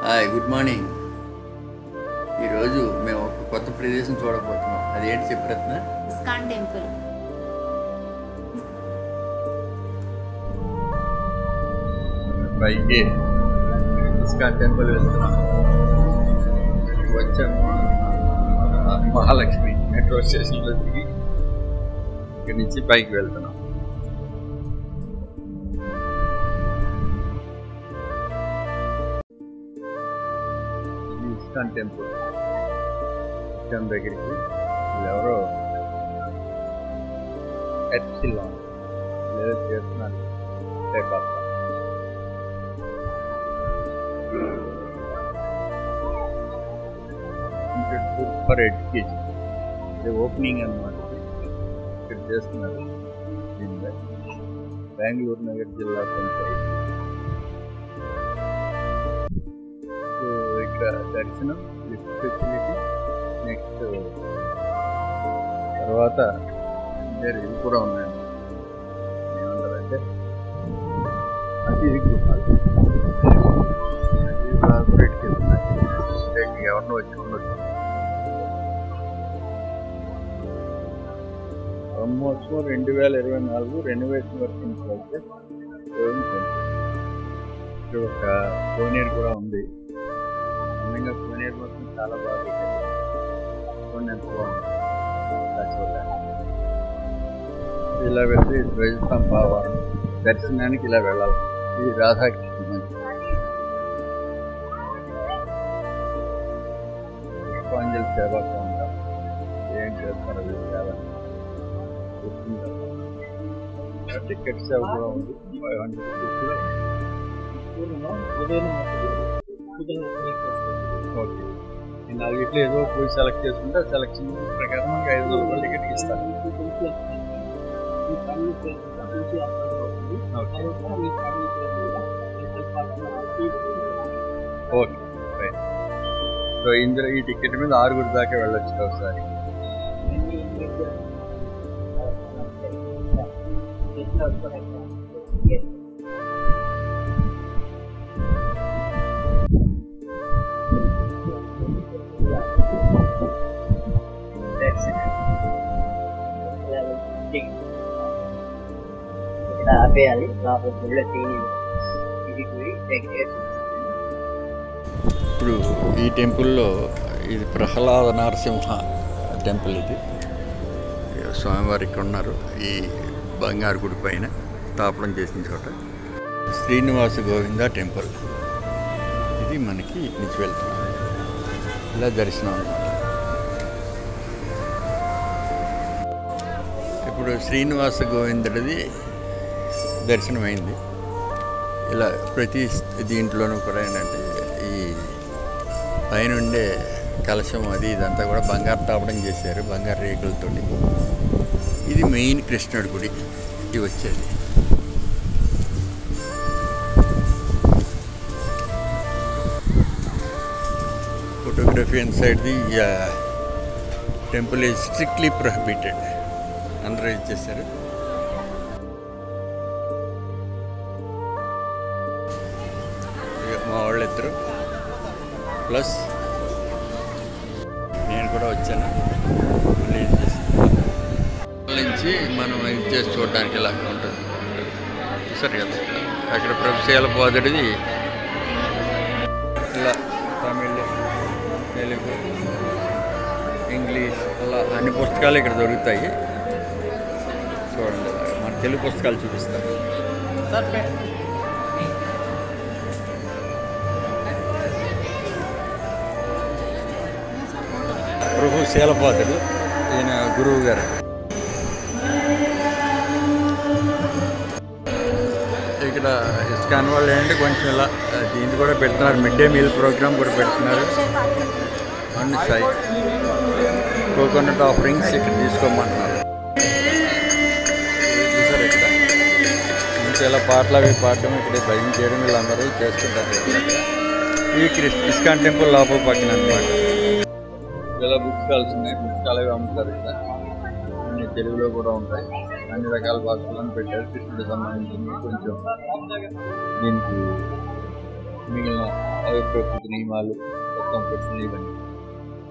Hi, good morning. ఈరోజు మేము ఒక కొత్త ప్రదేశం చూడబోతున్నాం. అదేంటి చెప్పు రత్న? ISKCON temple. పైకి ఇస్కాన్ టెంపుల్ వెళ్తున్నాం. వచ్చాము మహాలక్ష్మి మెట్రో స్టేషన్లో దిగి ఇక్కడి నుంచి పైకి వెళ్తున్నాం. ఇస్కాన్ టెంపుల్ ఇస్కాన్ దగ్గరికి ఎవరో ఎప్సిలాన్ లేదా చేస్తున్నారు. ఫర్ ఎడ్యుకేషన్ ఇది ఓపెనింగ్ అన్నమాట. ఇక్కడ చేస్తున్నారు. దీనిలో బెంగళూరు నగర్ జిల్లా పంచాయతీ. సో ఇక్కడ దర్శనం, లిఫ్ట్ ఫెసిలిటీ, నెక్స్ట్ తర్వాత ఇవి కూడా ఉన్నాయండి. ఏమంటారంటే అతిథి గృహాలు కార్పొరేట్కి వెళ్తున్నాయి. ఎవరినో వచ్చి ఉండొచ్చు. Brahmotsavam 2024 renovation work in progress. ఇక్కడ ఒక కోనేరు కూడా ఉంది. అందంగా కోనేరు మొత్తం చాలా బాగా కోనేరు ఎంత బాగుంది. ఇలా వెళ్తే ధ్వజస్తంభ దర్శనానికి ఇలా వెళ్ళాలి. ఇది రాధాకృష్ణ మందిరం. పుష్పాంజలి సేవా కౌంటర్ ఏం చేస్తారు సేవ టికెట్ సేవ కూడా ఉంది. 500 రూపీస్. ఓకే, నేను నాలుగిట్లో ఏదో పోయి సెలెక్ట్ చేసుకుంటే సెలెక్షన్ ప్రకారం మనకి 500 రూపాయలు టికెట్ ఇస్తాను. Okay right. సో ఇందులో ఈ టికెట్ మీద 6 దాకా వెళ్ళొచ్చు ఒకసారి. ఆపేయాలి. ఇప్పుడు ఈ టెంపుల్లో ఇది ప్రహ్లాద నరసింహ టెంపుల్. ఇది స్వామివారు ఇక్కడ ఉన్నారు. ఈ బంగారు గుడి పైన తాపడం చేసిన చోట శ్రీనివాస గోవింద టెంపుల్. ఇది మనకి నుంచి వెళ్తున్నాం. ఇలా దర్శనం అన్నమాట. ఇప్పుడు శ్రీనివాస గోవిందుడిది దర్శనమైంది. ఇలా ప్రతి దీంట్లోనూ కూడా ఏంటంటే ఈ పైన ఉండే కలశం అది ఇదంతా కూడా బంగారు తాపడం చేశారు, బంగారు రేకులతో. ఇది మెయిన్ కృష్ణుడి గుడి ఇది వచ్చేది. Photography inside the temple is strictly prohibited. అందరూ ఇచ్చేసారు. మా వాళ్ళిద్దరు ప్లస్ నేను కూడా వచ్చాను. మళ్ళీ నుంచి మనం ఇది చేసి చూడడానికి ఇలా ఉంటుంది. సరే కదా, అక్కడ ప్రొఫెసర్ పోదడిది ఇలా తమిళ్, తెలుగు, ఇంగ్లీష్ అలా అన్ని పుస్తకాలు ఇక్కడ దొరుకుతాయి. చూడండి, మన తెలుగు పుస్తకాలు చూపిస్తాను. ప్రభు శీలపాదుడు, ఈయన గురువు గారు. ఇక్కడ ఇస్కాన్ వాళ్ళు ఏంటంటే కొంచెం ఇలా దీన్ని కూడా పెడుతున్నారు. మిడ్ డే మీల్ ప్రోగ్రామ్ కూడా పెడుతున్నారు. అండ్ సాయి కోకోనట్ ఆఫరింగ్స్ ఇక్కడ తీసుకోమంటున్నారు. చూసారు ఇక్కడ ఇంకా ఇలా పాటలు అవి పాడడం, ఇక్కడ భయం చేయడం వీళ్ళందరూ చేస్తుంటారు. ఈ ఇస్కాన్ టెంపుల్ లోపల పక్కన అనమాట. ఇలా బుక్స్ కావాల్సినాయి. పుస్తకాలు అవి అమ్ముతారు ఇక్కడ. అన్ని తెలుగులో కూడా ఉంటాయి. అన్ని రకాల భాషలను పెట్టారు. కృష్ణుడికి సంబంధించింది కొంచెం దీనికి మిగిలిన అవి ప్రకృతి నియమాలు మొత్తం ప్రశ్నలు ఇవన్నీ.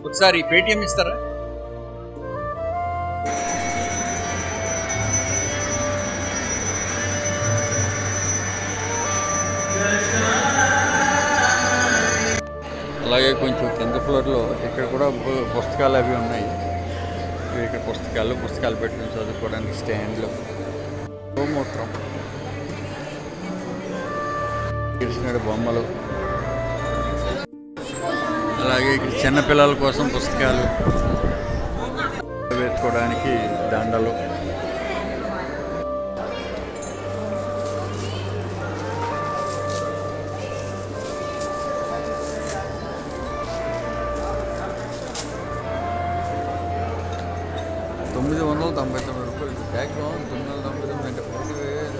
ఒకసారి పేటిఎం ఇస్తారా? అలాగే కొంచెం కింద ఫ్లోర్లో ఇక్కడ కూడా పుస్తకాలు అవి ఉన్నాయి. ఇక్కడ పుస్తకాలు పెట్టుకుని చదువుకోవడానికి స్టాండ్లు, గోమూత్రం, కృష్ణుడి బొమ్మలు, అలాగే ఇక్కడ చిన్నపిల్లల కోసం పుస్తకాలు, వేసుకోవడానికి దండలు, ₹999 ట్యాక్స్ బాగుంది. 999 అంటే 40,000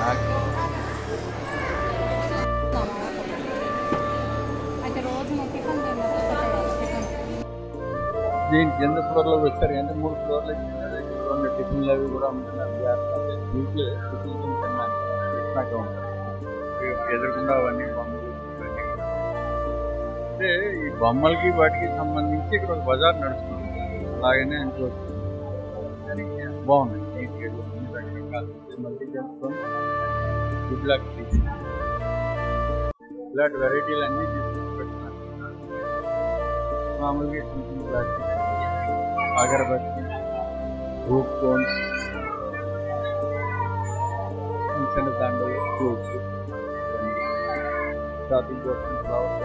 నాకు దీని కింద ఫ్లోర్లో వచ్చారు అంటే 3 ఫ్లోర్లు ఉన్న టిఫిన్లు అవి కూడా ఉంటున్నారు. ఎదురుకుండా అవన్నీ బొమ్మలు అంటే ఈ బొమ్మలకి వాటికి సంబంధించి ఇక్కడ ఒక బజార్ నడుస్తుంది. అలాగనే అనుకోవచ్చు. బాగున్నాయి, రకరకాలు మల్టీ చేసుకొని గుడ్ లక్ ఇలాంటి వెరైటీలు అన్నీ తీసుకొని పెడుతున్నారు. మామూలుగా సింపుల్ ప్లాస్టిక్, అగరబత్తి, రూప్ కోన్స్, చిన్న దండలు, ఫ్రూట్స్, షాపింగ్ కోసం ఫ్లవర్స్